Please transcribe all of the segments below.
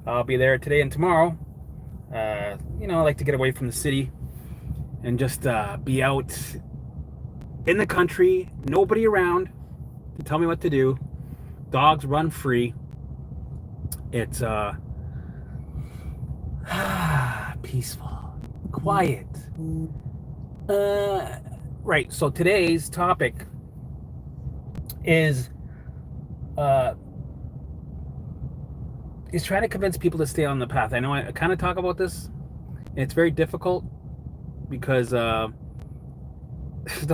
I'll be there today and tomorrow. I like to get away from the city and just be out in the country, nobody around to tell me what to do. Dogs run free. It's peaceful, quiet. Right. So today's topic is uh, is trying to convince people to stay on the path. I know I kind of talk about this, and it's very difficult because the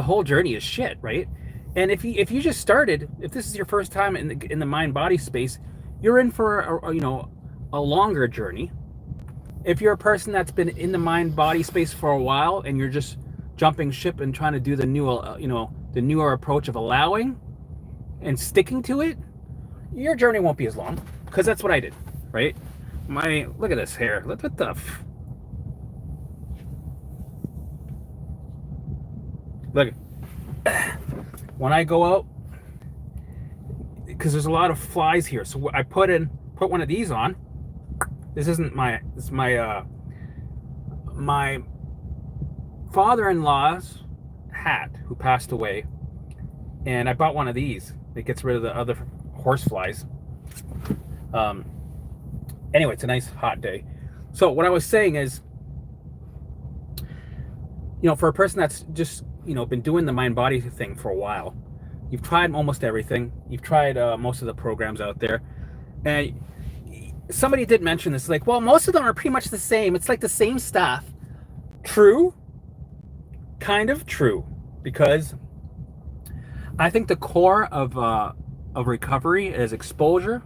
whole journey is shit, right? And if you just started, if this is your first time in the mind body space, you're in for a longer journey. If you're a person that's been in the mind body space for a while and you're just jumping ship and trying to do the newer approach of allowing and sticking to it, your journey won't be as long, because that's what I did, right? Look at this hair. What the look. When I go out, because there's a lot of flies here, so I put one of these on. This isn't my my father-in-law's hat, who passed away, and I bought one of these. It gets rid of the other horse flies. Anyway, it's a nice hot day. So what I was saying is, for a person that's just been doing the mind body thing for a while, you've tried almost everything. You've tried most of the programs out there, and somebody did mention this, like, well, most of them are pretty much the same. It's like the same stuff. True, kind of true, because I think the core of recovery is exposure,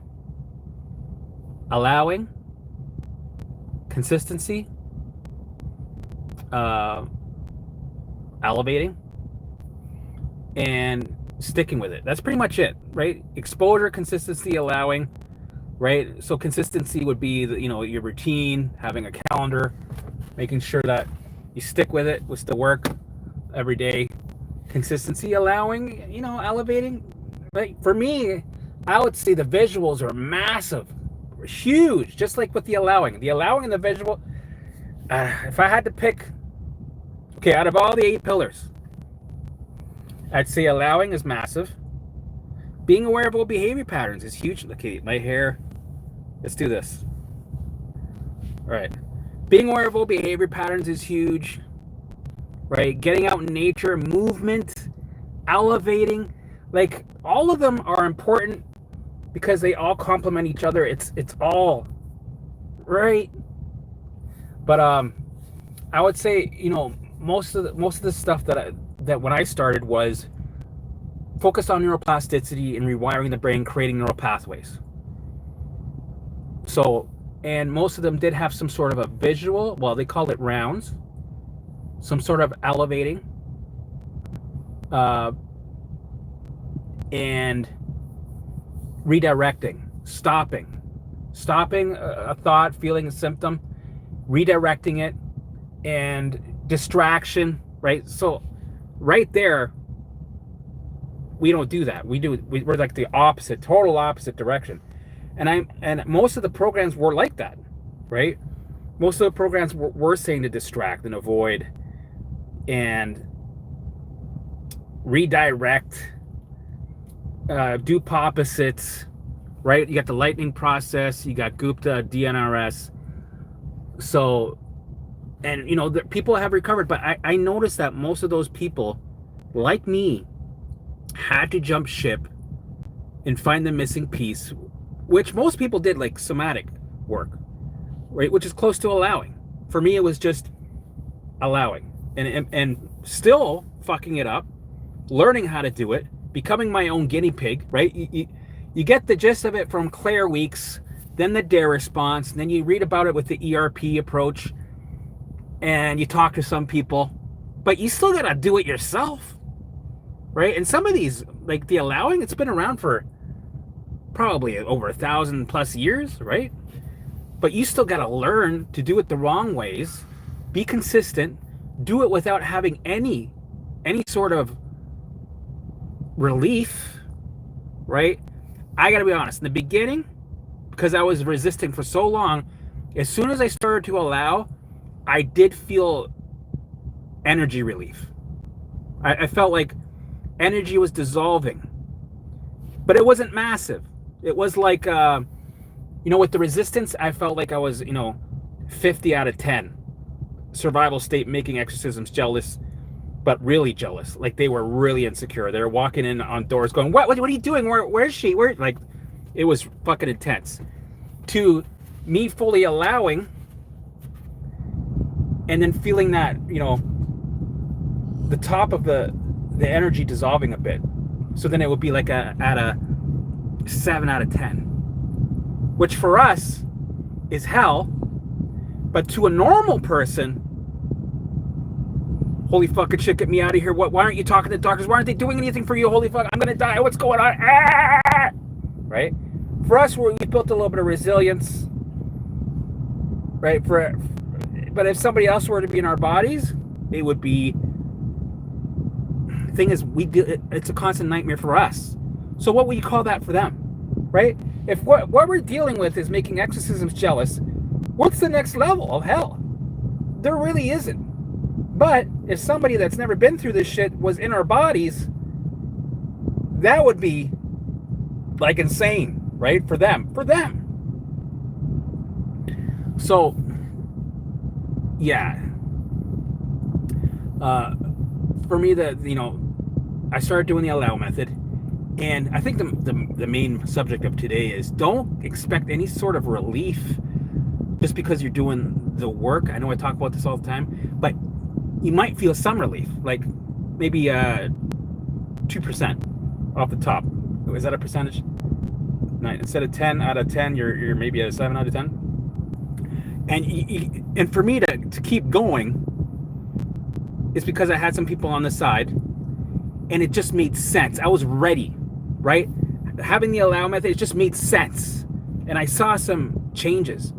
allowing, consistency, elevating, and sticking with it. That's pretty much it, right? Exposure, consistency, allowing, right? So consistency would be your routine, having a calendar, making sure that you stick with it, with the work every day. Consistency, allowing, elevating. Right? For me, I would say the visuals are massive, huge, just like with the allowing. The allowing and the visual, if I had to pick, okay, out of all the 8 pillars, I'd say allowing is massive. Being aware of old behavior patterns is huge. Okay, my hair. Let's do this. All right. Being aware of old behavior patterns is huge. Right? Getting out in nature, movement, elevating. Like, all of them are important because they all complement each other. It's all right. But I would say, most of the stuff that when I started was focused on neuroplasticity and rewiring the brain, creating neural pathways. So, and most of them did have some sort of a visual, well, they called it rounds, some sort of elevating, and redirecting, stopping a thought, feeling, a symptom, redirecting it, and distraction, right? So right there, we don't do that. We're like the opposite, total opposite direction. And most of the programs were like that, right? Most of the programs were saying to distract and avoid and redirect, do opposites, right? You got the lightning process, you got Gupta, DNRS. So, and people have recovered, but I noticed that most of those people, like me, had to jump ship and find the missing piece, which most people did, like somatic work, right? Which is close to allowing. For me, it was just allowing and still fucking it up, learning how to do it, becoming my own guinea pig, right? You get the gist of it from Claire Weeks, then the DARE response, and then you read about it with the ERP approach, and you talk to some people, but you still gotta do it yourself, right? And some of these, like the allowing, it's been around for probably over 1,000 plus years, right? But you still gotta learn to do it the wrong ways, be consistent, do it without having any sort of relief, right? I gotta be honest, in the beginning, because I was resisting for so long. As soon as I started to allow, I did feel energy relief. I felt like energy was dissolving, but it wasn't massive. It was like, with the resistance, I felt like I was, 50 out of 10. Survival state, making exorcisms jealous, but really jealous. Like they were really insecure. They were walking in on doors going, what are you doing? Where's she? Like, it was fucking intense. To me fully allowing and then feeling that, the top of the energy dissolving a bit. So then it would be like at a 7 out of 10, which for us is hell. But to a normal person, holy fucking shit, get me out of here. Why aren't you talking to doctors? Why aren't they doing anything for you? Holy fuck, I'm gonna die. What's going on? Right? For us, we built a little bit of resilience. Right? But if somebody else were to be in our bodies, it would be... The thing is, it's a constant nightmare for us. So what would you call that for them? Right? If what we're dealing with is making exorcisms jealous, what's the next level of hell? There really isn't. But if somebody that's never been through this shit was in our bodies, that would be like insane, right? For them. So, yeah. For me, I started doing the allow method. And I think the main subject of today is don't expect any sort of relief just because you're doing the work. I know I talk about this all the time, but you might feel some relief, like maybe 2% off the top. Is that a percentage? Instead of 10 out of 10, you're maybe at a 7 out of 10. And for me to keep going is because I had some people on the side, and it just made sense. I was ready, right? Having the allow method, it just made sense, and I saw some changes.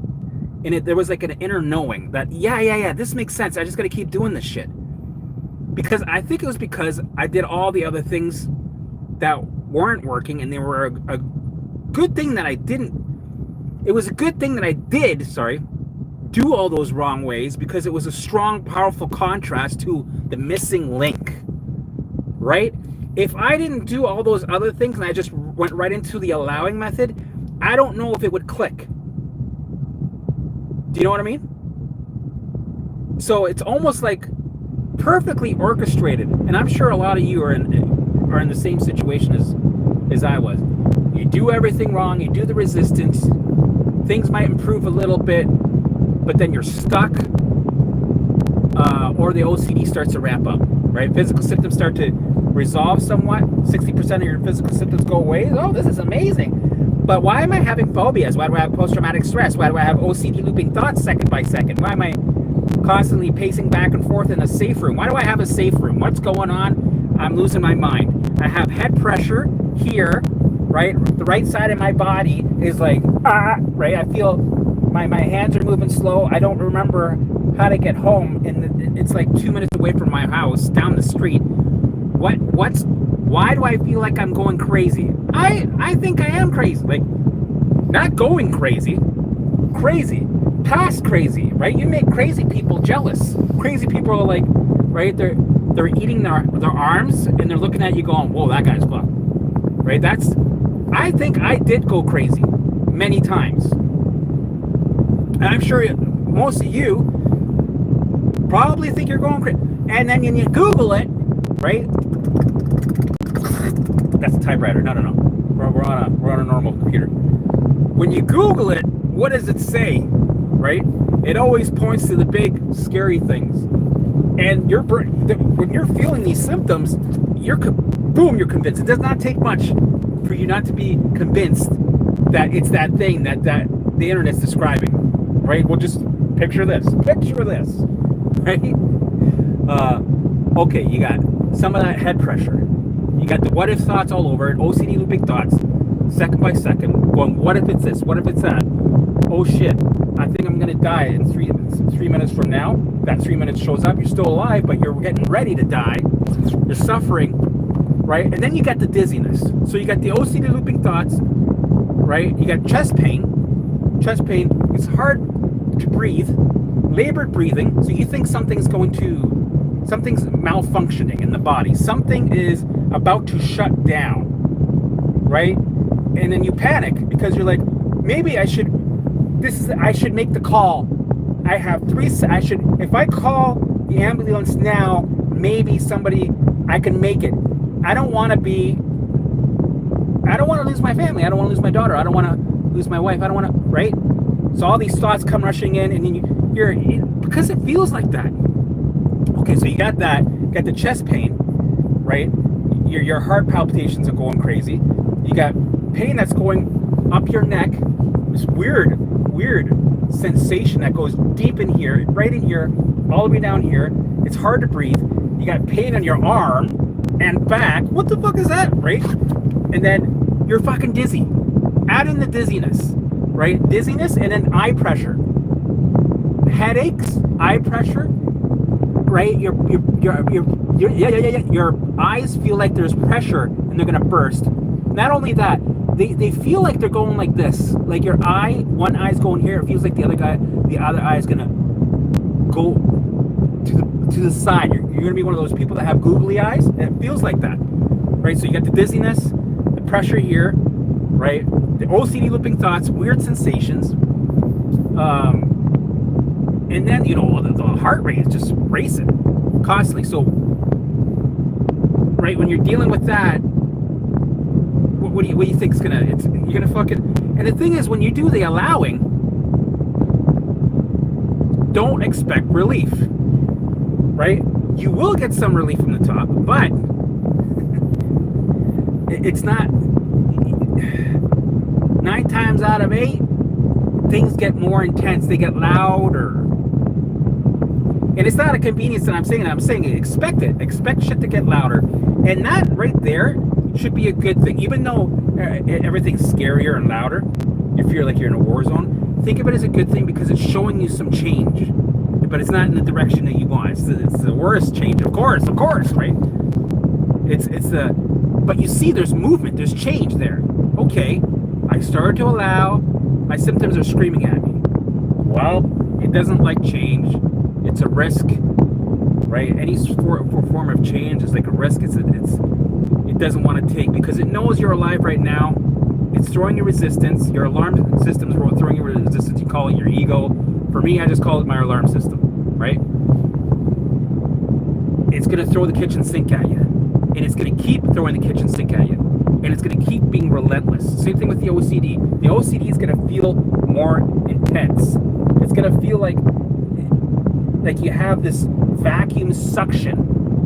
And there was like an inner knowing that, yeah, this makes sense. I just got to keep doing this shit. Because I think it was because I did all the other things that weren't working, and they were a good thing that I didn't. It was a good thing that I did, do all those wrong ways, because it was a strong, powerful contrast to the missing link, right? If I didn't do all those other things and I just went right into the allowing method, I don't know if it would click. Do you know what I mean? So it's almost like perfectly orchestrated, and I'm sure a lot of you are in the same situation as I was. You do everything wrong, you do the resistance, things might improve a little bit, but then you're stuck, or the OCD starts to ramp up, right? Physical symptoms start to resolve somewhat. 60% of your physical symptoms go away. Oh, this is amazing. But why am I having phobias? Why do I have post-traumatic stress? Why do I have OCD looping thoughts second by second? Why am I constantly pacing back and forth in a safe room? Why do I have a safe room? What's going on? I'm losing my mind. I have head pressure here, right? The right side of my body is like, right? I feel my hands are moving slow. I don't remember how to get home, and it's like 2 minutes away from my house, down the street. Why do I feel like I'm going crazy? I think I am crazy. Like, not going crazy, past crazy, right? You make crazy people jealous. Crazy people are like, right? They're eating their arms, and they're looking at you going, whoa, that guy's fucked, right? I think I did go crazy many times. And I'm sure most of you probably think you're going crazy. And then when you Google it, right? That's a typewriter. No. We're on a normal computer. When you Google it, what does it say? Right? It always points to the big scary things. And when you're feeling these symptoms, you're convinced. It does not take much for you not to be convinced that it's that thing that the internet's describing. Right? Well, just picture this, right? Okay, you got some of that head pressure. You got the what if thoughts all over it, OCD looping thoughts, second by second, going, what if it's this? What if it's that? Oh shit, I think I'm gonna die in 3 minutes from now. That 3 minutes shows up, you're still alive, but you're getting ready to die. You're suffering, right? And then you got the dizziness. So you got the OCD looping thoughts, right? You got chest pain. chest pain, it's hard to breathe, labored breathing, so you think something's malfunctioning in the body. Something is about to shut down, right? And then you panic because you're like, maybe I should make the call. If I call the ambulance now, maybe I can make it. I don't want to lose my family. I don't want to lose my daughter. I don't want to lose my wife. I don't want to, right? So all these thoughts come rushing in, and then you're because it feels like that. Okay, so you got the chest pain, right? Your heart palpitations are going crazy. You got pain that's going up your neck. This weird sensation that goes deep in here, right in here, all the way down here. It's hard to breathe. You got pain on your arm and back. What the fuck is that, right? And then you're fucking dizzy. Add in the dizziness, right? Dizziness and then eye pressure. Headaches, eye pressure, right? Your eyes feel like there's pressure and they're gonna burst. Not only that, they feel like they're going like this. Like your eye, one eye's going here. It feels like the other eye is gonna go to the side. You're gonna be one of those people that have googly eyes, and it feels like that, right? So you got the dizziness, the pressure here, right? The OCD looping thoughts, weird sensations, and then the heart rate is just racing constantly. So, right when you're dealing with that, what do you think is you're gonna fucking? And the thing is, when you do the allowing, don't expect relief, right? You will get some relief from the top, but it's not. 9 times out of 8, things get more intense. They get louder. And it's not a convenience that I'm saying. I'm saying expect it. Expect shit to get louder. And that right there should be a good thing. Even though everything's scarier and louder, you feel like you're in a war zone, think of it as a good thing because it's showing you some change. But it's not in the direction that you want. It's the worst change, of course, right? But you see there's movement, there's change there. Okay, I started to allow, my symptoms are screaming at me. Well, it doesn't like change. It's a risk, right? Any form of change is like a risk. It doesn't want to take because it knows you're alive right now. It's throwing you resistance. Your alarm system's throwing you resistance. You call it your ego. For me, I just call it my alarm system, right? It's going to throw the kitchen sink at you. And it's going to keep throwing the kitchen sink at you. And it's going to keep being relentless. Same thing with the OCD. The OCD is going to feel more intense. It's going to feel like you have this vacuum suction,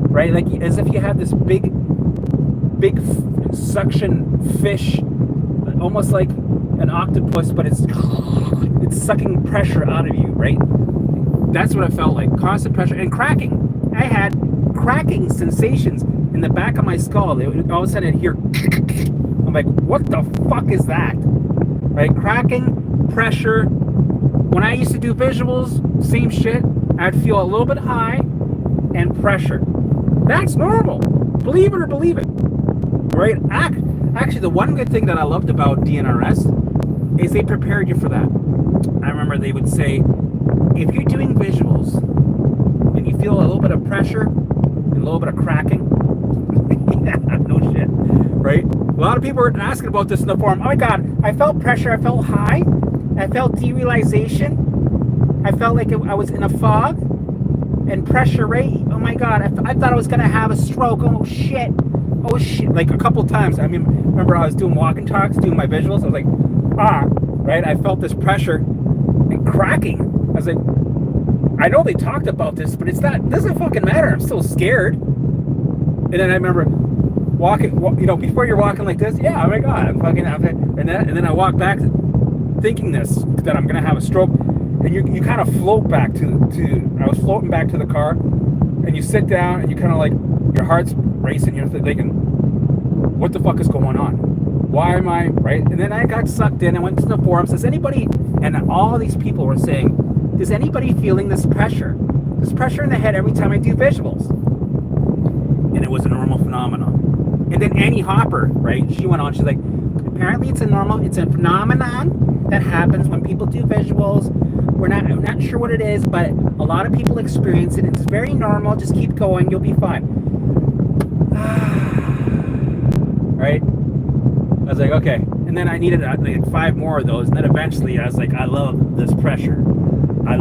right? Like as if you have this big suction fish, almost like an octopus, but it's sucking pressure out of you, right? That's what it felt like. Constant pressure and cracking. I had cracking sensations in the back of my skull. All of a sudden I'd hear I'm like, what the fuck is that? Right? Cracking, pressure. When I used to do visuals, same shit. I'd feel a little bit high and pressure. That's normal. Believe it or believe it. Right? Actually, the one good thing that I loved about DNRS is they prepared you for that. I remember they would say, if you're doing visuals and you feel a little bit of pressure and a little bit of cracking, yeah, no shit, right? A lot of people were asking about this in the forum. Oh my God, I felt pressure, I felt high, I felt derealization, I felt like I was in a fog, and pressure rate, oh my God, I thought I was gonna have a stroke, oh shit, like a couple times. I mean, remember I was doing walk and talks, doing my visuals, I was like, right? I felt this pressure and cracking. I was like, I know they talked about this, but it doesn't fucking matter. I'm still scared. And then I remember walking, before you're walking like this, yeah, oh my God, I'm fucking out there. And then I walk back thinking that I'm gonna have a stroke. And you kind of float back to I was floating back to the car, and you sit down and you kind of like, your heart's racing, you're thinking, what the fuck is going on? Why am I, right? And then I got sucked in. I went to the forums. Does anybody, and all these people were saying, is anybody feeling this pressure? This pressure in the head every time I do visuals? And it was a normal phenomenon. And then Annie Hopper, right? She went on, she's like, apparently it's a phenomenon that happens when people do visuals. I'm not sure what it is, but a lot of people experience it. It's very normal. Just keep going. You'll be fine. Right? I was like, okay. And then I needed like 5 more of those. And then eventually I was like, I love this pressure. I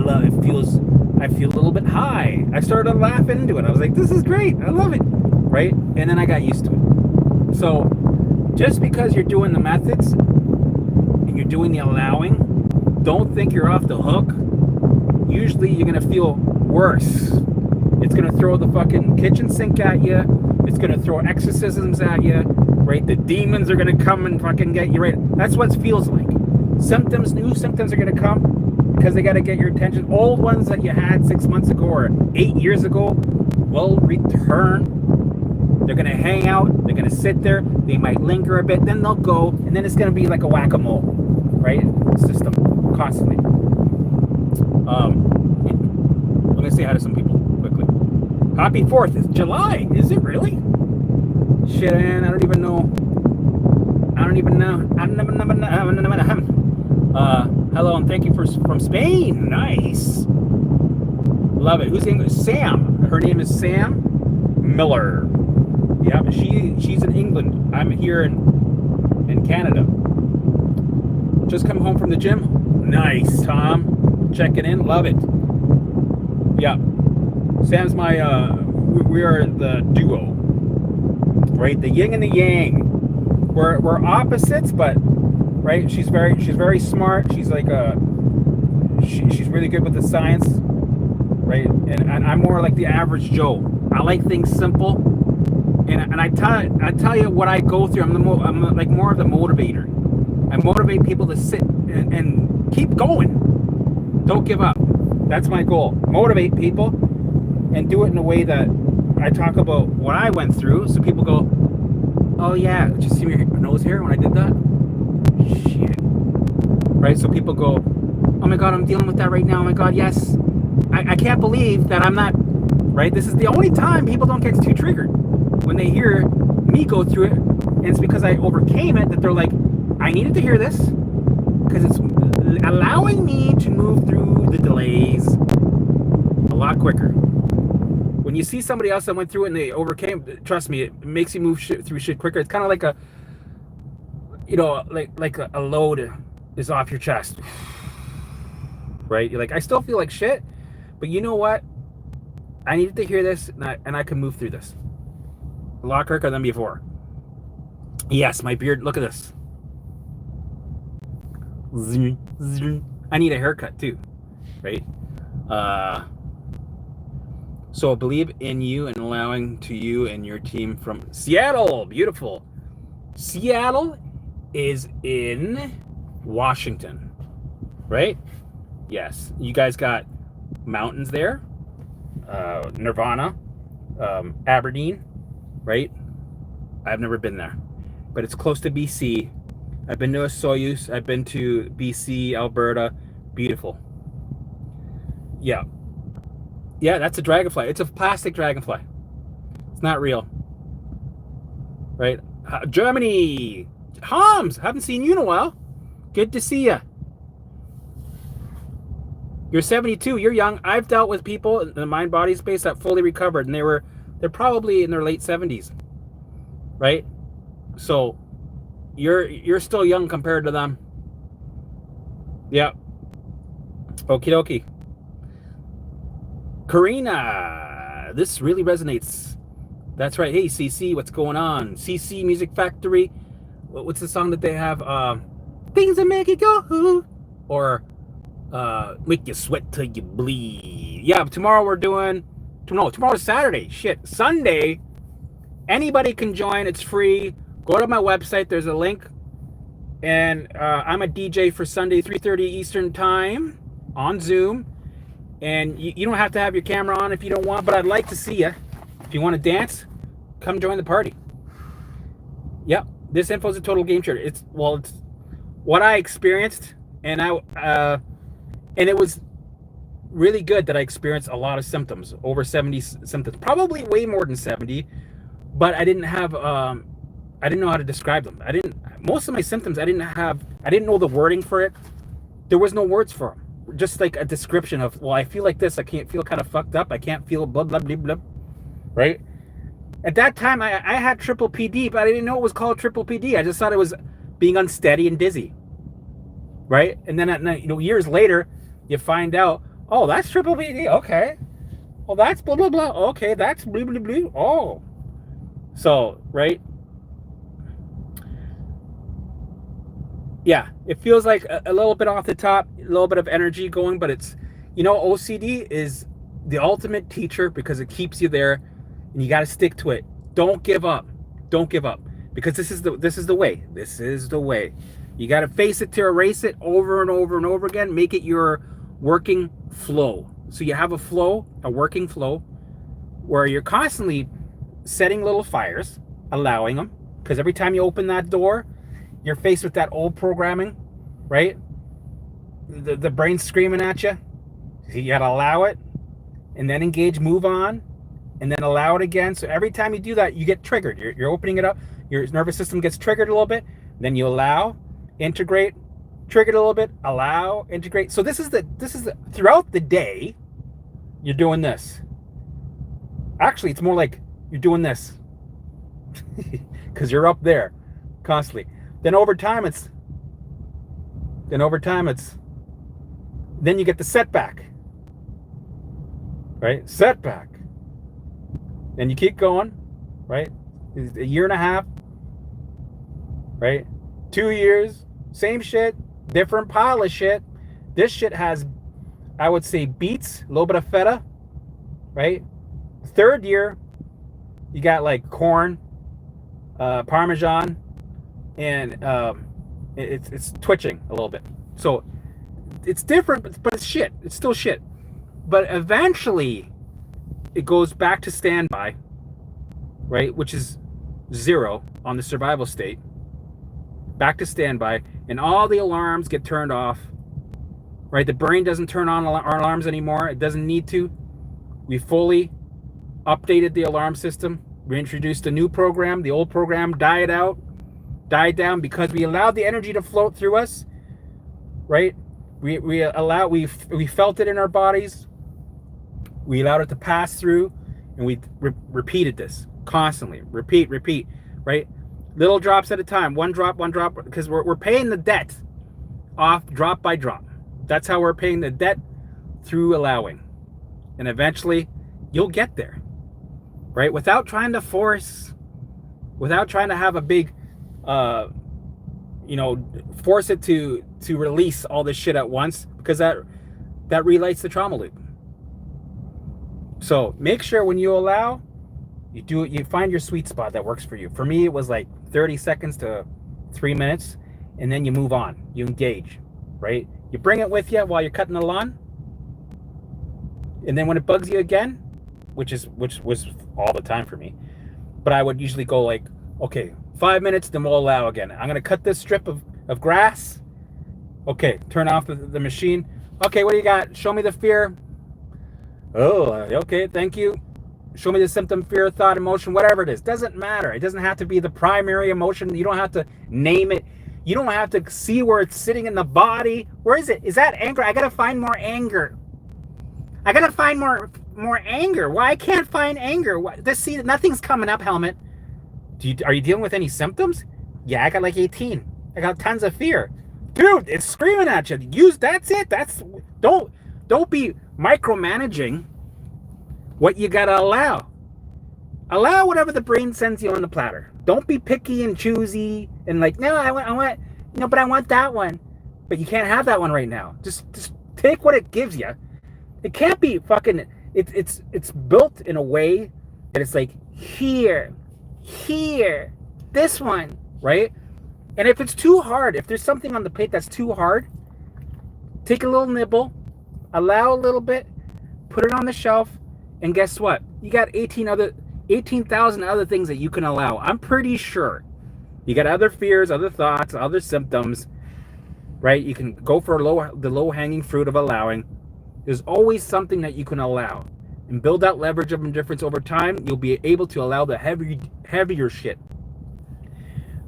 feel a little bit high. I started to laugh into it. I was like, this is great. I love it. Right? And then I got used to it. So just because you're doing the methods and you're doing the allowing, don't think you're off the hook. Usually you're going to feel worse. It's going to throw the fucking kitchen sink at you. It's going to throw exorcisms at you. Right? The demons are going to come and fucking get you. Right? That's what it feels like. New symptoms are going to come because they got to get your attention. Old ones that you had 6 months ago or 8 years ago will return. They're going to hang out. They're going to sit there. They might linger a bit. Then they'll go. And then it's going to be like a whack-a-mole. Right? System. Constantly. I'm going to say hi to some people quickly. Happy 4th. It's July. Is it really? Shit, man. I don't even know. Hello and thank you from Spain. Nice. Love it. Who's English? Sam. Her name is Sam Miller. Yeah, but she's in England. I'm here in Canada. Just come home from the gym. Nice, Tom. Checking in. Love it. Yeah. Sam's my we are the duo. Right? The yin and the yang. We're opposites, but right? She's very smart. She's like she's really good with the science. Right? And I'm more like the average Joe. I like things simple. And I tell you what I go through. I'm like more of the motivator. I motivate people to sit and keep going. Don't give up. That's my goal. Motivate people and do it in a way that I talk about what I went through. So people go, oh yeah, did you see my nose hair when I did that? Shit. Right? So people go, oh my God, I'm dealing with that right now. Oh my God, yes. I can't believe that I'm not, right? This is the only time people don't get too triggered. When they hear me go through it, and it's because I overcame it, that they're like, I needed to hear this because it's allowing me to move through the delays a lot quicker. When you see somebody else that went through it and they overcame, trust me, it makes you move through shit quicker. It's kind of like like a load is off your chest, right? You're like, I still feel like shit, but you know what? I needed to hear this, and I can move through this a lot quicker than before. Yes, my beard. Look at this. I need a haircut too, right? So I believe in you and allowing to you and your team from Seattle. Beautiful. Seattle is in Washington, right? Yes. You guys got mountains there. Nirvana, Aberdeen, right? I've never been there, but it's close to BC. I've been to Soyuz. I've been to BC, Alberta. Beautiful. Yeah. Yeah, that's a dragonfly. It's a plastic dragonfly. It's not real. Right? Germany. Hans, haven't seen you in a while. Good to see you. You're 72. You're young. I've dealt with people in the mind-body space that fully recovered, and they're probably in their late 70s. Right? So you're still young compared to them. Yeah. Okie dokie. Karina, this really resonates. That's right. Hey, CC, what's going on? CC Music Factory. What's the song that they have? Things that make you go, or make you sweat till you bleed. Yeah, but tomorrow's Saturday. Shit, Sunday. Anybody can join. It's free. Go to my website. There's a link. And I'm a DJ for Sunday, 3:30 Eastern Time on Zoom. And you don't have to have your camera on if you don't want, but I'd like to see you. If you want to dance, come join the party. Yep, this info is a total game changer. It's what I experienced, and it was really good that I experienced a lot of symptoms, over 70 symptoms, probably way more than 70, but I didn't know how to describe them. most of my symptoms, I didn't know the wording for it. There was no words for them. Just like a description of, well, I feel like this. I can't feel kind of fucked up. I can't feel blah, blah, blah, blah. Right? At that time, I had triple PD, but I didn't know it was called triple PD. I just thought it was being unsteady and dizzy. Right? And then at night, years later, you find out, oh, that's triple PD. Okay. Well, that's blah, blah, blah. Okay, that's blah, blah, blah. Oh. So, right? Yeah, it feels like a little bit off the top, a little bit of energy going, but it's, OCD is the ultimate teacher because it keeps you there and you got to stick to it. Don't give up. Don't give up, because this is the way. This is the way. You got to face it to erase it over and over and over again. Make it your working flow. So you have a working flow, where you're constantly setting little fires, allowing them, because every time you open that door, you're faced with that old programming, right? The brain's screaming at you. So you gotta allow it, and then engage, move on, and then allow it again. So every time you do that, you get triggered. You're opening it up. Your nervous system gets triggered a little bit. Then you allow, integrate, triggered a little bit, allow, integrate. So this is the throughout the day, you're doing this. Actually, it's more like you're doing this because you're up there constantly. Then over time, then you get the setback, right? Setback. Then you keep going, right? A year and a half, right? 2 years, same shit, different pile of shit. This shit has, I would say, beets, a little bit of feta, right? Third year, you got like corn, Parmesan, and it's twitching a little bit. So it's different, but it's shit. It's still shit. But eventually, it goes back to standby, right? Which is 0 on the survival state. Back to standby, and all the alarms get turned off, right? The brain doesn't turn on our alarms anymore. It doesn't need to. We fully updated the alarm system. We introduced a new program. The old program died down because we allowed the energy to float through us, right? We felt it in our bodies. We allowed it to pass through, and we repeated this constantly. Repeat, right? Little drops at a time, one drop, because we're paying the debt off drop by drop. That's how we're paying the debt, through allowing. And eventually, you'll get there, right? Without trying to force, without trying to have a big, force it to release all this shit at once, because that relights the trauma loop. So make sure when you allow, you find your sweet spot that works for you. For me, it was like 30 seconds to 3 minutes, and then you move on. You engage, right? You bring it with you while you're cutting the lawn, and then when it bugs you again, which was all the time for me, but I would usually go like, okay, 5 minutes, then we'll allow again. I'm gonna cut this strip of grass. Okay, turn off the machine. Okay, what do you got? Show me the fear. Oh, okay, thank you. Show me the symptom, fear, thought, emotion, whatever it is. Doesn't matter. It doesn't have to be the primary emotion. You don't have to name it. You don't have to see where it's sitting in the body. Where is it? Is that anger? I gotta find more anger. I gotta find more anger. Why I can't find anger? See, nothing's coming up, Helmut. Are you dealing with any symptoms? Yeah, I got like 18. I got tons of fear. Dude, it's screaming at you. That's it. Don't be micromanaging what you gotta allow. Allow whatever the brain sends you on the platter. Don't be picky and choosy and like, no, I want, but I want that one. But you can't have that one right now. Just take what it gives you. It can't be fucking. It's built in a way that it's like here, this one, right? And if it's too hard, if there's something on the plate that's too hard, take a little nibble, allow a little bit, put it on the shelf, and guess what? You got 18,000 other things that you can allow. I'm pretty sure you got other fears, other thoughts, other symptoms, right? You can go for the low-hanging fruit of allowing. There's always something that you can allow, and build that leverage of indifference over time. You'll be able to allow the heavier shit,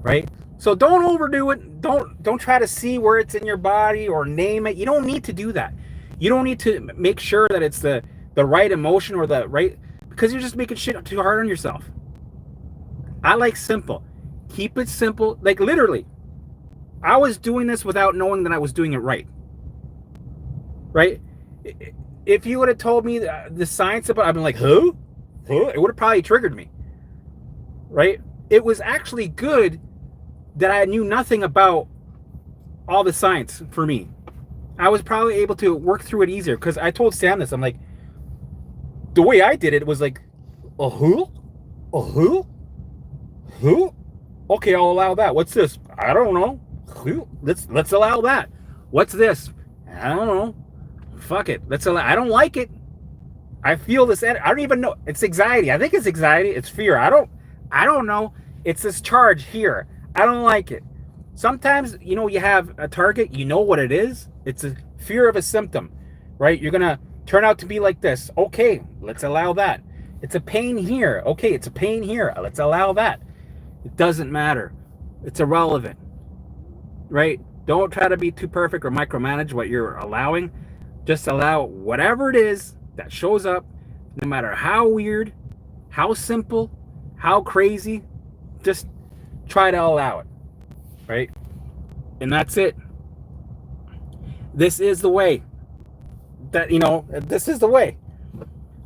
right? So don't overdo it. Don't try to see where it's in your body or name it. You don't need to do that. You don't need to make sure that it's the right emotion or the right, because you're just making shit too hard on yourself. I like simple. Keep it simple. Like literally, I was doing this without knowing that I was doing it right. Right? If you would have told me the science about it, I'd been like, huh? It would have probably triggered me. Right? It was actually good that I knew nothing about all the science for me. I was probably able to work through it easier, because I told Sam this. I'm like, the way I did it was like, who? Okay, I'll allow that. What's this? I don't know. Let's allow that. What's this? I don't know. Fuck it. Let's allow. I don't like it. I feel this. I don't even know. It's anxiety. I think it's anxiety. It's fear. I don't know. It's this charge here. I don't like it. Sometimes, you have a target, you know what it is. It's a fear of a symptom, right? You're going to turn out to be like this. Okay, let's allow that. It's a pain here. Okay, it's a pain here. Let's allow that. It doesn't matter. It's irrelevant, right? Don't try to be too perfect or micromanage what you're allowing. Just allow whatever it is that shows up, no matter how weird, how simple, how crazy. Just try to allow it, right? And that's it. This is the way. This is the way.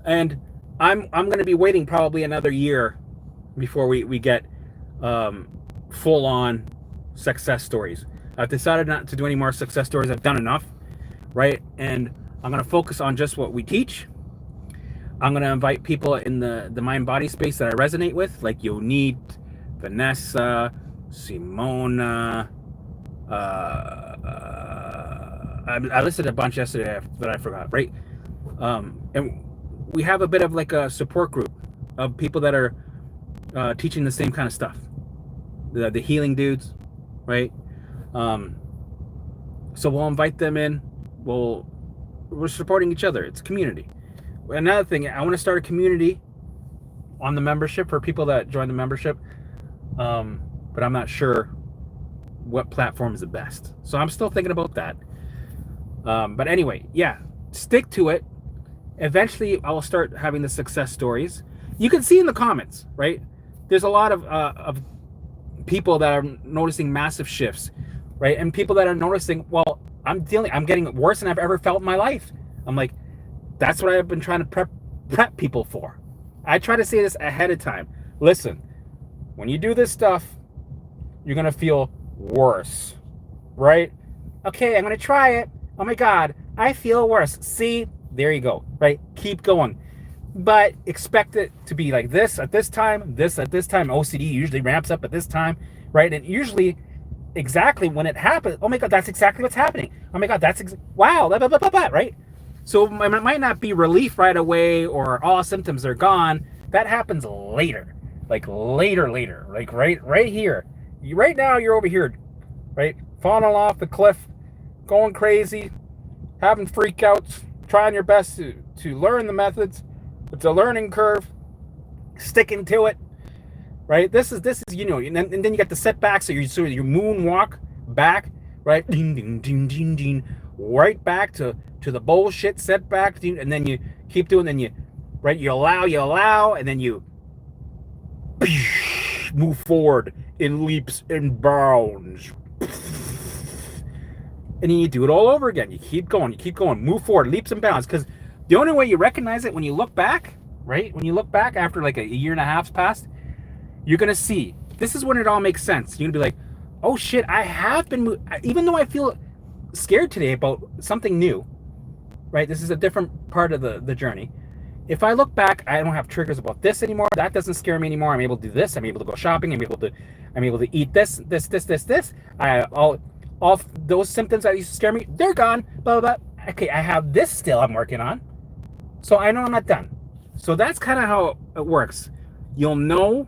And I'm going to be waiting probably another year before we get full on success stories. I've decided not to do any more success stories. I've done enough, right? And I'm going to focus on just what we teach. I'm going to invite people in the mind-body space that I resonate with, like Yonit, Vanessa, Simona. I listed a bunch yesterday that I forgot, right? And we have a bit of like a support group of people that are teaching the same kind of stuff. The healing dudes, right? So we'll invite them in. We're supporting each other. It's a community. Another thing, I want to start a community on the membership for people that join the membership. But I'm not sure what platform is the best. So I'm still thinking about that. But anyway, yeah, stick to it. Eventually, I'll start having the success stories. You can see in the comments, right? There's a lot of people that are noticing massive shifts, right? And people that are noticing, well, I'm getting worse than I've ever felt in my life. I'm like, that's what I've been trying to prep people for. I try to say this ahead of time. Listen, when you do this stuff, you're going to feel worse, right? Okay, I'm going to try it. Oh my God, I feel worse. See, there you go, right? Keep going. But expect it to be like this at this time, this at this time. OCD usually ramps up at this time, right? And usually exactly when it happens, oh my God, that's exactly what's happening. Oh my God, wow, blah, blah, blah, blah, blah, right? So it might not be relief right away or all symptoms are gone. That happens later, like later, like right here. Right now you're over here, right? Falling off the cliff, going crazy, having freakouts, trying your best to learn the methods. It's a learning curve, sticking to it, right? This is and then you got the setbacks. So you moonwalk back, right? Ding, ding, ding, ding, ding, right back to the bullshit setback, and then you keep doing. Then you allow, and then you move forward in leaps and bounds. And then you do it all over again. You keep going, move forward, leaps and bounds. Because the only way you recognize it when you look back, right? When you look back after like a year and a half's passed, you're going to see. This is when it all makes sense. You're going to be like, oh shit, I have been, even though I feel scared today about something new, right? This is a different part of the journey. If I look back, I don't have triggers about this anymore. That doesn't scare me anymore. I'm able to do this. I'm able to go shopping. I'm able to eat this. All those symptoms that used to scare me, they're gone. Blah, blah, blah. Okay, I have this still I'm working on. So I know I'm not done. So that's kind of how it works. You'll know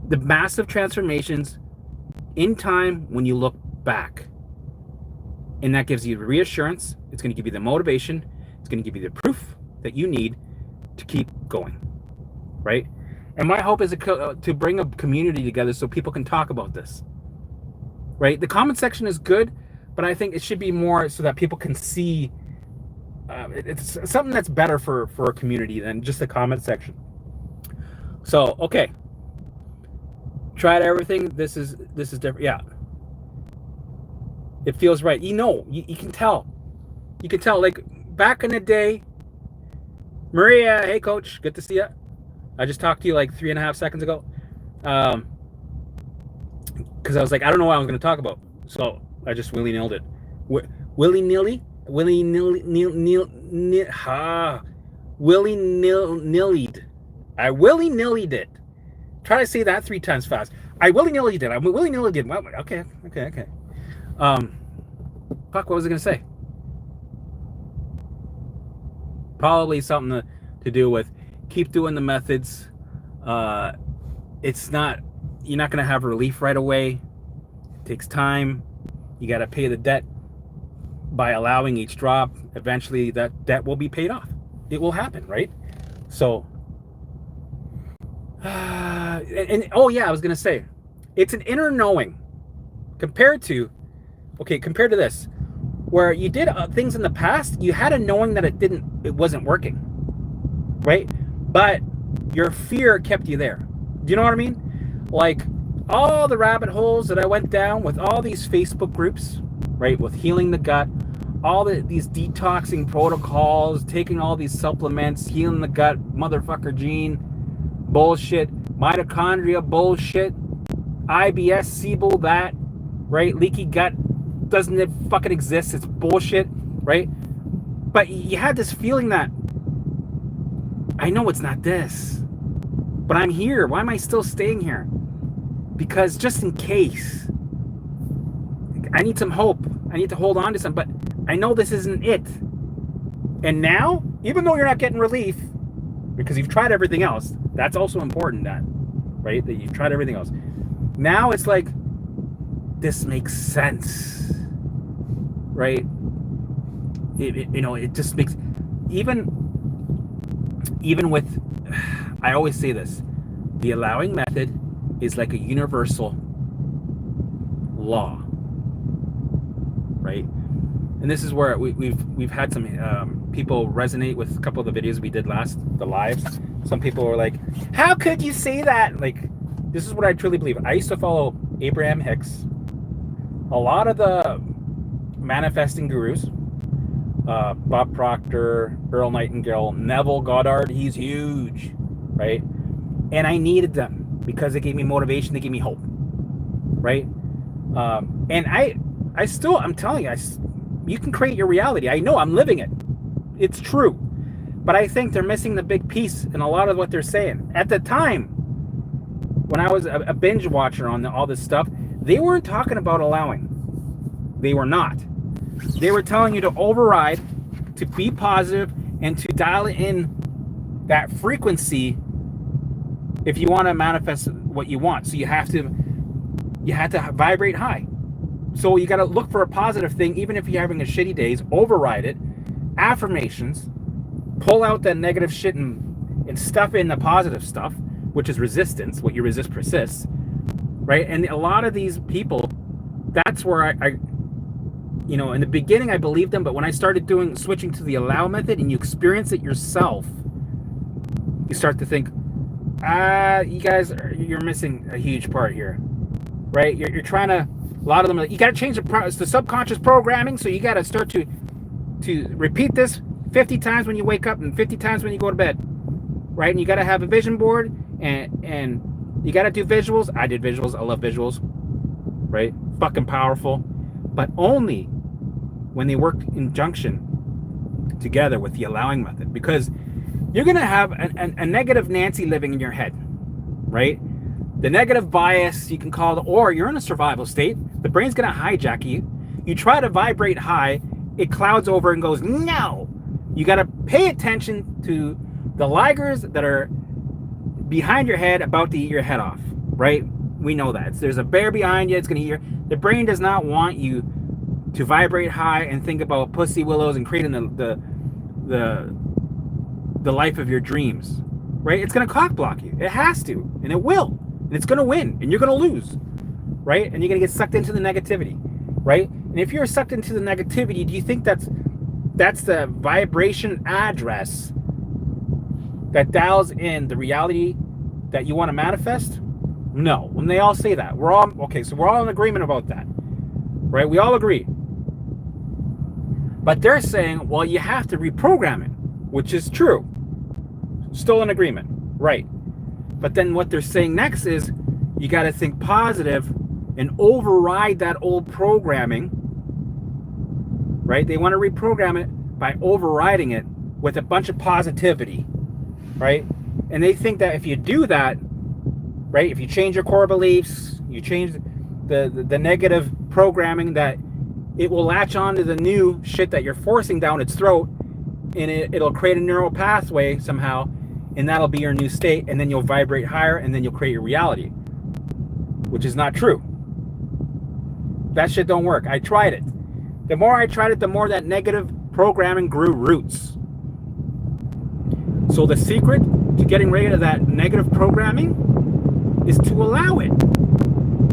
the massive transformations in time when you look back. And that gives you reassurance. It's going to give you the motivation. It's going to give you the proof that you need to keep going, right? And my hope is to bring a community together so people can talk about this, right? The comment section is good, but I think it should be more so that people can see it's something that's better for a community than just the comment section. So, okay. Tried everything. This is different. Yeah. It feels right. You can tell. You can tell. Like back in the day, Maria, hey coach, good to see you. I just talked to you like 3.5 seconds ago. Because I was like, I don't know what I was going to talk about. So I just willy-nilled it. Willy-nilly? Willy-nillied. I willy-nillied it. Try to say that 3 times fast. I willy-nilly did. I willy-nilly did. Well, okay. Fuck, what was I going to say? Probably something to do with keep doing the methods. It's not, you're not going to have relief right away. It takes time. You got to pay the debt by allowing each drop. Eventually that debt will be paid off. It will happen, right? So, oh yeah, I was going to say, it's an inner knowing compared to this, where you did things in the past, you had a knowing that it wasn't working, right? But your fear kept you there. Do you know what I mean? Like all the rabbit holes that I went down with all these Facebook groups, right? With healing the gut, all these detoxing protocols, taking all these supplements, healing the gut, motherfucker gene, bullshit, mitochondria bullshit, IBS, SIBO, that, right? Leaky gut, doesn't it fucking exist? It's bullshit, right? But you had this feeling that I know it's not this, but I'm here. Why am I still staying here? Because just in case, I need some hope. I need to hold on to some, but I know this isn't it. And now, even though you're not getting relief, because you've tried everything else, that's also important, right? That you've tried everything else. Now it's like, this makes sense, right? It just makes, even with, I always say this, the allowing method is like a universal law, right? And this is where we've had some people resonate with a couple of the videos we did the lives. Some people were like, how could you say that? Like, this is what I truly believe. I used to follow Abraham Hicks, a lot of the manifesting gurus, Bob Proctor, Earl Nightingale, Neville Goddard, he's huge, right? And I needed them because it gave me motivation, they gave me hope, right? And I'm telling you, you can create your reality. I know, I'm living it. It's true. But I think they're missing the big piece in a lot of what they're saying. At the time, when I was a binge watcher on all this stuff, they weren't talking about allowing. They were not. They were telling you to override, to be positive, and to dial in that frequency if you want to manifest what you want. So you have to vibrate high. So you got to look for a positive thing, even if you're having a shitty days, override it. Affirmations, pull out that negative shit and stuff in the positive stuff, which is resistance. What you resist persists, right? And a lot of these people, that's where I in the beginning I believed them, but when I started switching to the allow method and you experience it yourself, you start to think, you guys, you're missing a huge part here, right? You're trying to, a lot of them, you got to change the subconscious programming, so you got to start to repeat this 50 times when you wake up and 50 times when you go to bed, right? And you got to have a vision board, and you got to do visuals. I did visuals. I love visuals, right? Fucking powerful, but only when they work in conjunction together with the allowing method, because you're going to have a negative Nancy living in your head, right? The negative bias, you can call it, or you're in a survival state. The brain's going to hijack you. You try to vibrate high, it clouds over and goes, no. You got to pay attention to the ligers that are behind your head about to eat your head off, right? We know that. There's a bear behind you. It's going to eat your... The brain does not want you to vibrate high and think about pussy willows and creating the life of your dreams, right? It's going to cock block you. It has to, and it will. And it's going to win, and you're going to lose, right? And you're going to get sucked into the negativity, right? And if you're sucked into the negativity, do you think that's the vibration address that dials in the reality that you want to manifest? No. When they all say that, we're all in agreement about that, right? We all agree. But they're saying, well, you have to reprogram it, which is true. Still in agreement, right? But then what they're saying next is you got to think positive and override that old programming, right? They want to reprogram it by overriding it with a bunch of positivity, right? And they think that if you do that, right, if you change your core beliefs, you change the negative programming, that it will latch on to the new shit that you're forcing down its throat, and it'll create a neural pathway somehow, and that'll be your new state, and then you'll vibrate higher, and then you'll create your reality, which is not true. That shit don't work. I tried it. The more I tried it, the more that negative programming grew roots. So the secret to getting rid of that negative programming is to allow it.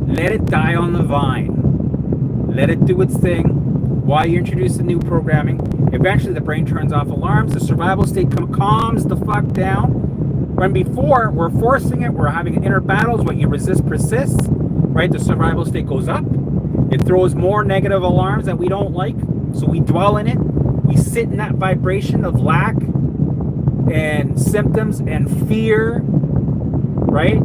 Let it die on the vine. Let it do its thing while you introduce the new programming. Eventually the brain turns off alarms, the survival state calms the fuck down. When before we're forcing it, we're having inner battles, what you resist persists, right? The survival state goes up. It throws more negative alarms that we don't like, so we dwell in it. We sit in that vibration of lack and symptoms and fear, right?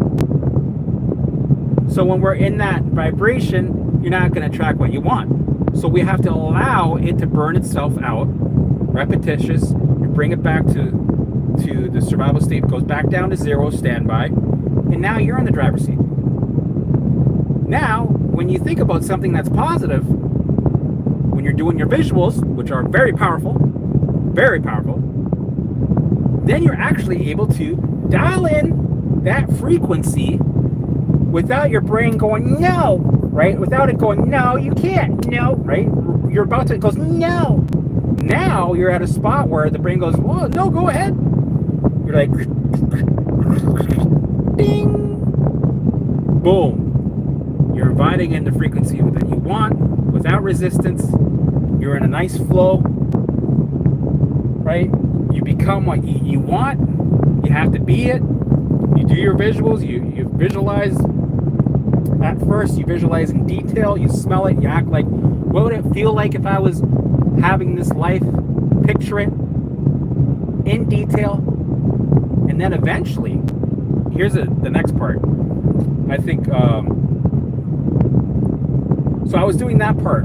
So when we're in that vibration, you're not going to attract what you want. So we have to allow it to burn itself out, repetitious. You bring it back to the survival state, goes back down to zero, standby, and now you're in the driver's seat. Now, when you think about something that's positive, when you're doing your visuals, which are very powerful, then you're actually able to dial in that frequency without your brain going, no, right? Without it going, no, you can't, no, right? You're about to, it goes, no. Now you're at a spot where the brain goes, well, no, go ahead. You're like, ding, boom. You're inviting in the frequency that you want without resistance. You're in a nice flow, right? You become what you want. You have to be it. You do your visuals. You visualize. At first, you visualize in detail. You smell it. You act like, what would it feel like if I was having this life? Picture it in detail. And then eventually, here's the next part. I think, so I was doing that part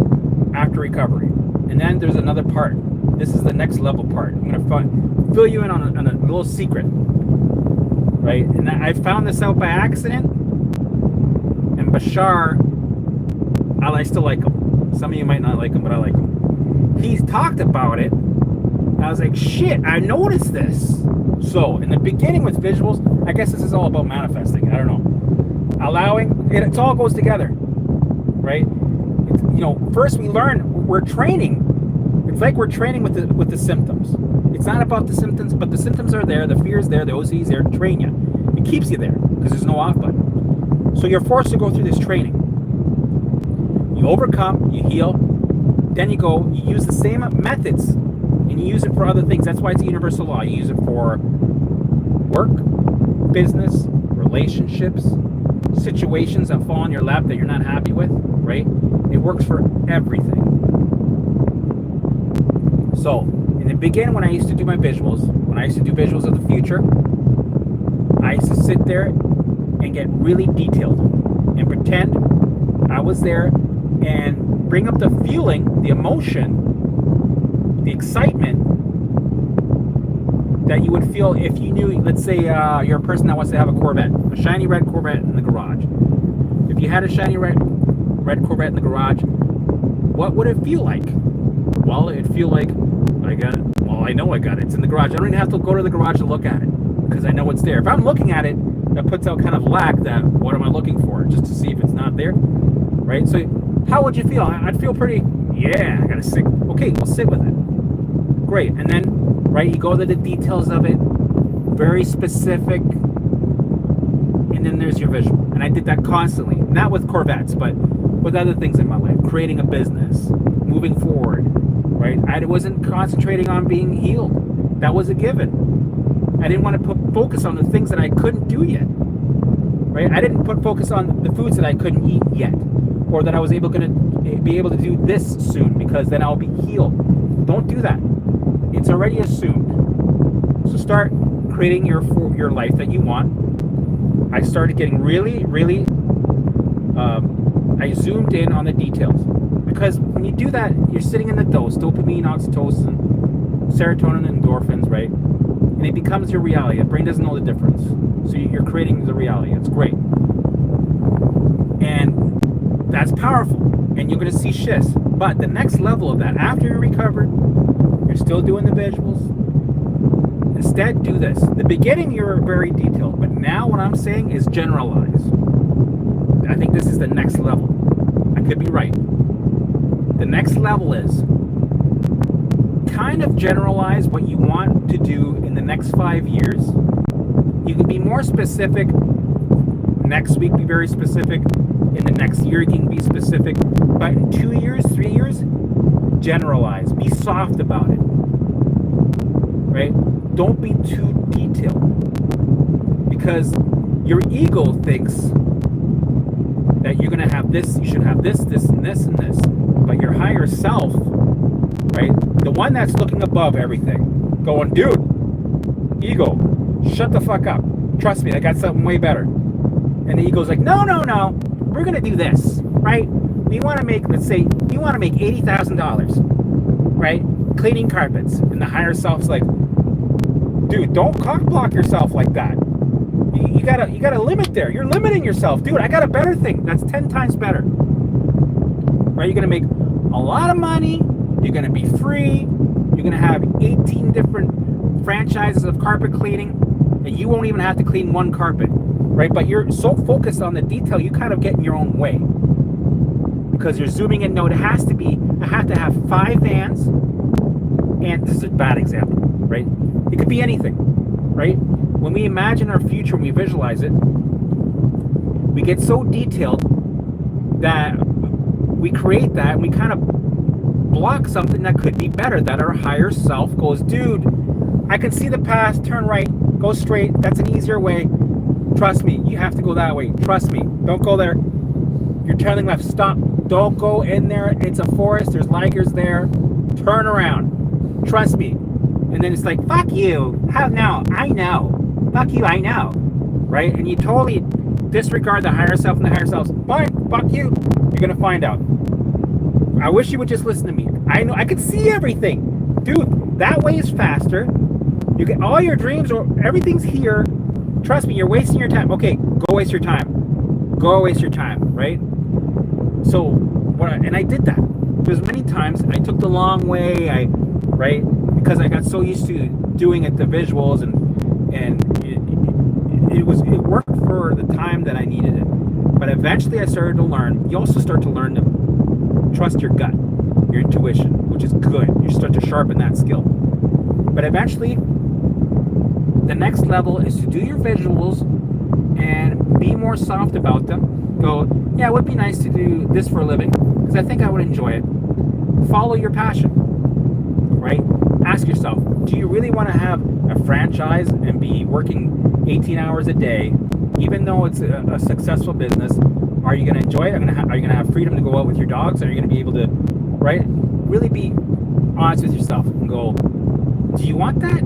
after recovery. And then there's another part. This is the next level part. I'm going to fill you in on a little secret. Right? And I found this out by accident. And Bashar, I still like him. Some of you might not like him, but I like him. He's talked about it. I was like, shit, I noticed this. So, in the beginning with visuals, I guess this is all about manifesting. I don't know. Allowing, it all goes together. Right? First we learn, we're training. It's like we're training with the symptoms. It's not about the symptoms, but the symptoms are there, the fear is there, the OCD is there to train you. It keeps you there because there's no off button. So you're forced to go through this training. You overcome, you heal, then you use the same methods and you use it for other things. That's why it's a universal law. You use it for work, business, relationships, situations that fall in your lap that you're not happy with, right? It works for everything. So, in the beginning, when I used to do my visuals, when I used to do visuals of the future, I used to sit there and get really detailed and pretend I was there and bring up the feeling, the emotion, the excitement that you would feel if you knew, let's say you're a person that wants to have a Corvette, a shiny red Corvette in the garage. If you had a shiny red Corvette in the garage, what would it feel like? Well, it'd feel like I got it. Well, I know I got it. It's in the garage. I don't even have to go to the garage to look at it because I know it's there. If I'm looking at it, that puts out kind of lack that what am I looking for? Just to see if it's not there, right? So how would you feel? I'd feel pretty, yeah, I gotta sit. Okay, we'll sit with it. Great. And then, right, you go to the details of it. very specific, and then there's your visual. And I did that constantly, not with Corvettes, but with other things in my life, creating a business, moving forward, right? I wasn't concentrating on being healed. That was a given. I didn't want to put focus on the things that I couldn't do yet, right? I didn't put focus on the foods that I couldn't eat yet, or that I was going to be able to do this soon, because then I'll be healed. Don't do that. It's already assumed. So start creating your life that you want. I started getting really, I zoomed in on the details, because when you do that, you're sitting in the dose, dopamine, oxytocin, serotonin, endorphins, right? And it becomes your reality. The brain doesn't know the difference. So you're creating the reality. It's great. And that's powerful. And you're going to see shifts. But the next level of that, after you're recovered, you're still doing the visuals. Instead, do this. The beginning, you're very detailed. But now what I'm saying is generalize. I think this is the next level. I could be right. The next level is kind of generalize what you want to do in the next 5 years. You can be more specific. Next week, be very specific. In the next year, you can be specific. But in 2 years, 3 years, generalize. Be soft about it. Right? Don't be too detailed. Because your ego thinks that you're going to have this, you should have this, this, and this, and this. But your higher self, right? The one that's looking above everything, going, dude, ego, shut the fuck up. Trust me, I got something way better. And the ego's like, no, we're going to do this, right? We want to make, let's say, you want to make $80,000, right? Cleaning carpets. And the higher self's like, dude, don't cock block yourself like that. You gotta limit there. You're limiting yourself. Dude, I got a better thing. That's 10 times better. Right? You're gonna make a lot of money. You're gonna be free. You're gonna have 18 different franchises of carpet cleaning, and you won't even have to clean one carpet. Right? But you're so focused on the detail, you kind of get in your own way. Because you're zooming in. No, I have to have 5 vans. And this is a bad example, right? It could be anything, right? When we imagine our future, when we visualize it, we get so detailed that we create that, and we kind of block something that could be better, that our higher self goes, dude, I can see the path, turn right, go straight, that's an easier way. Trust me, you have to go that way. Trust me, don't go there. You're turning left, stop, don't go in there, it's a forest, there's ligers there, turn around, trust me. And then it's like, fuck you, how now, I know. Fuck you, I know, right? And you totally disregard the higher self, and the higher self's, fine, fuck you. You're gonna find out. I wish you would just listen to me. I know, I could see everything. Dude, that way is faster. You get all your dreams, or everything's here. Trust me, you're wasting your time. Okay, go waste your time. Go waste your time, right? So, and I did that. There's many times I took the long way, right? Because I got so used to doing it, the visuals, and it worked for the time that I needed it. But eventually I started to learn. You also start to learn to trust your gut, your intuition, which is good. You start to sharpen that skill. But eventually, the next level is to do your visuals and be more soft about them. Go, yeah, it would be nice to do this for a living, because I think I would enjoy it. Follow your passion, right? Ask yourself, do you really want to have a franchise and be working 18 hours a day, even though it's a successful business? Are you going to enjoy it? Are you going to have freedom to go out with your dogs? Are you going to be able to, right? Really be honest with yourself and go, do you want that?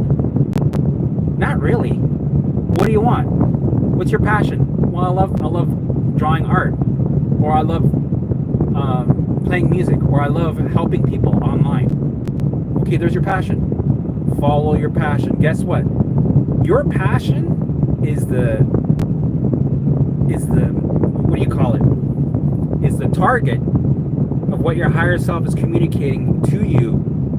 Not really. What do you want? What's your passion? Well, I love drawing art, or I love playing music, or I love helping people online. Okay, there's your passion. Follow your passion. Guess what? Your passion is the what do you call it? Is the target of what your higher self is communicating to you,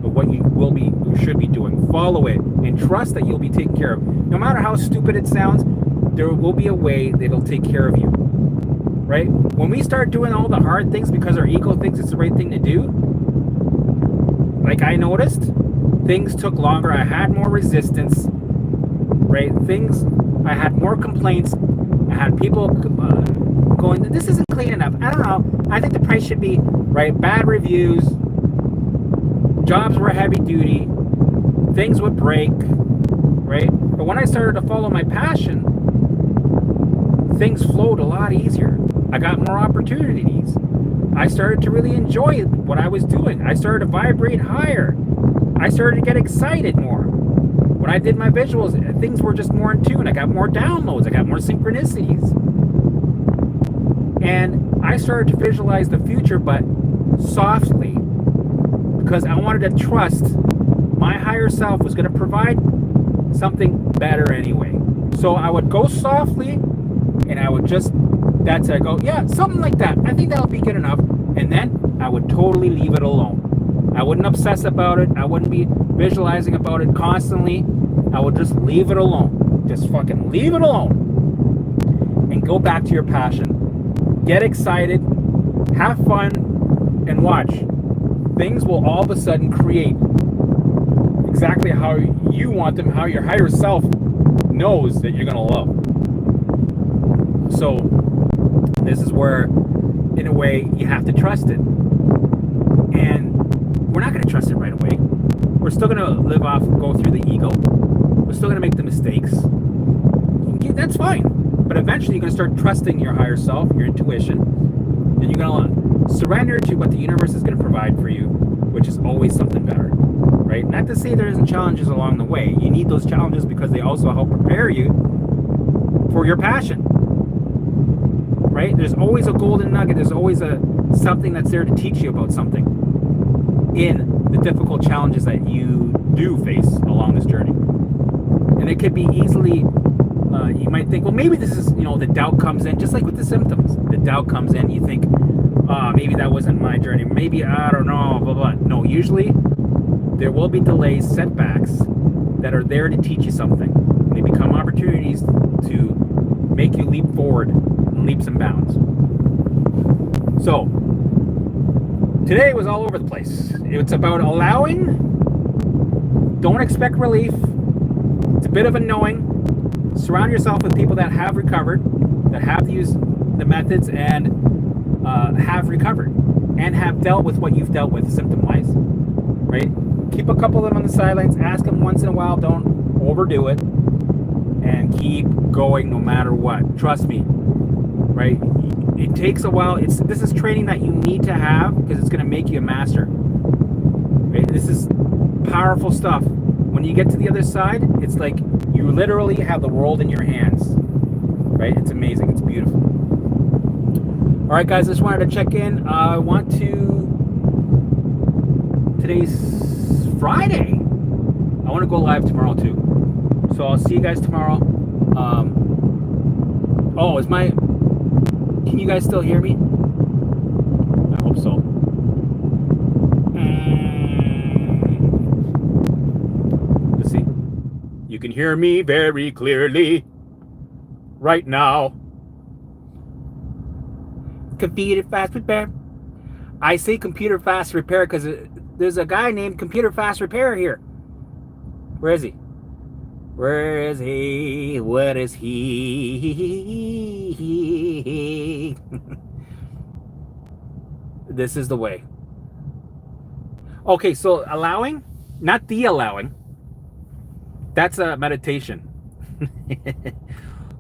of what you will be, you should be doing. Follow it and trust that you'll be taken care of. No matter how stupid it sounds, there will be a way that it'll take care of you. Right? When we start doing all the hard things because our ego thinks it's the right thing to do, like I noticed, things took longer. I had more resistance. Right? right? I had more complaints. I had people going, this isn't clean enough. I don't know. I think the price should be, right? Bad reviews. Jobs were heavy duty. Things would break, right? But when I started to follow my passion, things flowed a lot easier. I got more opportunities. I started to really enjoy what I was doing. I started to vibrate higher. I started to get excited more. When I did my visuals, things were just more in tune. I got more downloads. I got more synchronicities. And I started to visualize the future, but softly, because I wanted to trust my higher self was going to provide something better anyway. So I would go softly, and I would just, that's it. I go, yeah, something like that. I think that'll be good enough. And then I would totally leave it alone. I wouldn't obsess about it. I wouldn't be visualizing about it constantly. I would just leave it alone. Just fucking leave it alone. And go back to your passion. Get excited. Have fun. And watch. Things will all of a sudden create exactly how you want them, how your higher self knows that you're going to love. So this is where, in a way, you have to trust it. And we're not going to trust it right away. We're still going to go through the ego. We're still going to make the mistakes. That's fine. But eventually you're going to start trusting your higher self, your intuition, and you're going to surrender to what the universe is going to provide for you, which is always something better, right? Not to say there isn't challenges along the way. You need those challenges because they also help prepare you for your passion, right? There's always a golden nugget. There's always something that's there to teach you about something in the difficult challenges that you do face along this journey. And it could be easily, you might think, well, maybe this is, the doubt comes in, just like with the symptoms. The doubt comes in, you think, maybe that wasn't my journey. Maybe, I don't know, blah, blah. No, usually there will be delays, setbacks that are there to teach you something. They become opportunities to make you leap forward in leaps and bounds. So, today was all over the place. It's about allowing. Don't expect relief. It's a bit of a knowing. Surround yourself with people that have recovered, that have used the methods and have recovered and have dealt with what you've dealt with symptom-wise, right? Keep a couple of them on the sidelines. Ask them once in a while. Don't overdo it. And keep going no matter what. Trust me, right? It takes a while. This is training that you need to have because it's going to make you a master. Right? This is powerful stuff. When you get to the other side, it's like you literally have the world in your hands. Right? It's amazing. It's beautiful. All right, guys. I just wanted to check in. Today's Friday. I want to go live tomorrow too. So I'll see you guys tomorrow. Can you guys still hear me? I hope so. Let's see. You can hear me very clearly right now. Computer fast repair. I say computer fast repair because there's a guy named Computer Fast Repair here. Where is he? Where is he? What is he? This is the way. Okay, so allowing, not the allowing. That's a meditation.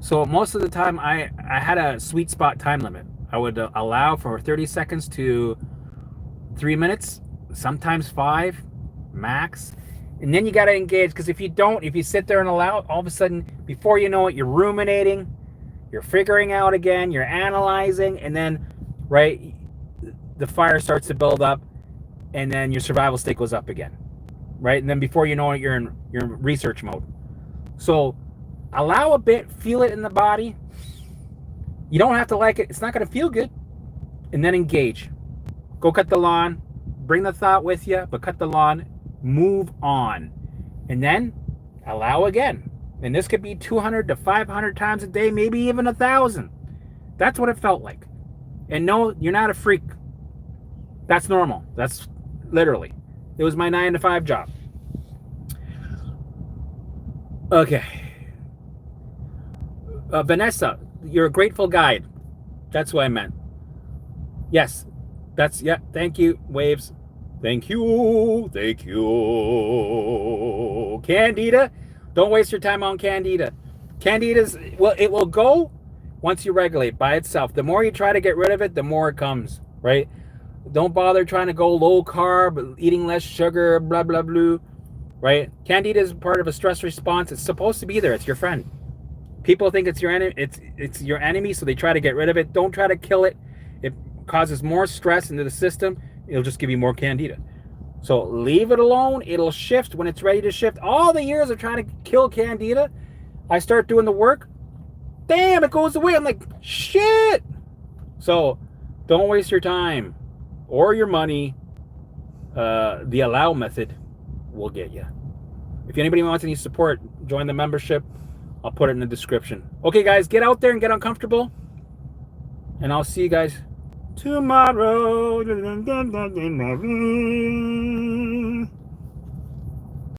So most of the time I had a sweet spot time limit. I would allow for 30 seconds to 3 minutes, sometimes 5 max. And then you got to engage, because if you sit there and allow it, all of a sudden, before you know it, you're ruminating, you're figuring out again, you're analyzing, and then, right, the fire starts to build up, and then your survival state goes up again, right? And then before you know it, you're in research mode. So allow a bit, feel it in the body. You don't have to like it. It's not going to feel good. And then engage. Go cut the lawn. Bring the thought with you, but cut the lawn. Move on. And then allow again. And this could be 200 to 500 times a day, maybe even 1,000. That's what it felt like. And no, you're not a freak. That's normal. That's literally. It was my 9 to 5 job. Okay. Vanessa, you're a grateful guide. That's what I meant. Yes, that's, yeah, thank you, waves. Thank you, thank you. Candida, don't waste your time on Candida. Candida's, well, it will go once you regulate by itself. The more you try to get rid of it, the more it comes, right? Don't bother trying to go low carb, eating less sugar, blah, blah, blah, right? Candida is part of a stress response. It's supposed to be there. It's your friend. People think it's your enemy. It's your enemy, so they try to get rid of it. Don't try to kill it. It causes more stress into the system. It'll just give you more candida. So leave it alone. It'll shift when it's ready to shift. All the years of trying to kill candida, I start doing the work. Damn, it goes away. I'm like, shit. So don't waste your time or your money. The allow method will get you. If anybody wants any support, join the membership. I'll put it in the description. Okay, guys, get out there and get uncomfortable. And I'll see you guys tomorrow.